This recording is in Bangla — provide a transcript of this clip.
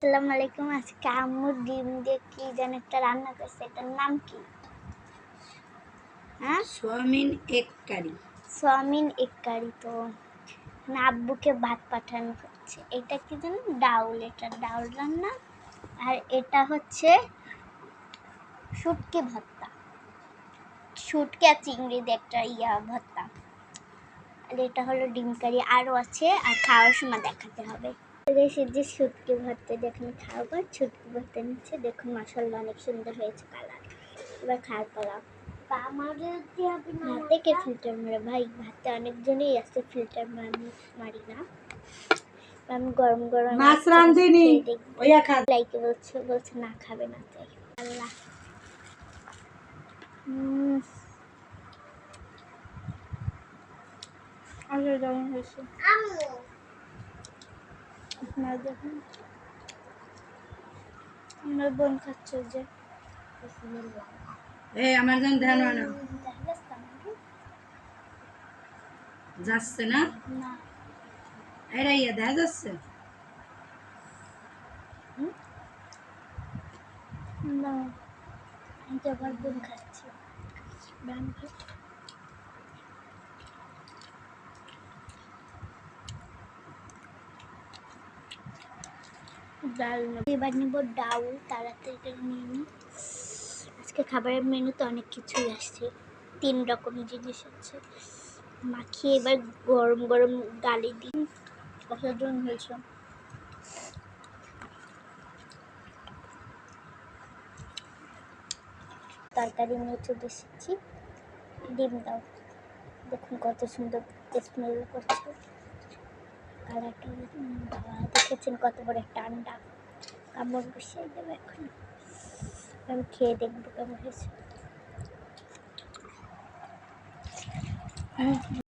আসসালামু আলাইকুম। আজকে আম্মু ডিম দিয়ে কি যেন একটা রান্না করছে, এটার নাম কি? হ্যাঁ, soybean egg curry. Soybean egg curry. তো আব্বুকে ভাত পাঠানো হচ্ছে। এটা কি যেন ডাউল, এটা ডাউল রান্না। আর এটা হচ্ছে শুটকি ভর্তা, শুটকি আর চিংড়ি দিয়ে একটা ভর্তা। আর এটা হলো ডিম কারি, আরও আছে। আর খাওয়ার সময় দেখাতে হবে। সে যে শুটকি ভর্তা দেখুন, খাওয়ার শুটকি ভর্তা নিচ্ছে, দেখুন মাশাআল্লাহ অনেক সুন্দর হয়েছে কালার। এবার খাওয়ার পালা। হাতে কে ফিল্টার মারে ভাই? হাতে অনেকজনই আছে ফিল্টার, মারি না। আমি গরম গরম মাছ রাঁধুনি ওইয়া খা। লাইকে বলছে না, খাবে না। তাই আল্লাহ। আগে যেমন হয়েছে আপনার দেখুন, আমার বোন খাচ্ছে যে আমার যেন ধ্যান হয় না, যাচ্ছে না। না এরা ইয়া দেখা যাচ্ছে। না, আমার বোন খাচ্ছে। ডাল এবার নিব ডাউল, তাড়াতাড়ি করে নিয়ে নিই। আজকে খাবারের মেনুতে অনেক কিছুই আসছে, 3 রকমের জিনিস আছে। মাখিয়ে এবার গরম গরম গালি দিন, অসাধারণ হয়েছে। তরকারি নিয়ে চলে এসেছি, ডিম দাও। দেখুন কত সুন্দর স্মেল করছে, কালারটা বাবা, দেখেছেন কত বড় একটা আন্ডা। কামড় বসিয়ে দেবো এখন, আমি খেয়ে দেখবো কেমন হয়েছে।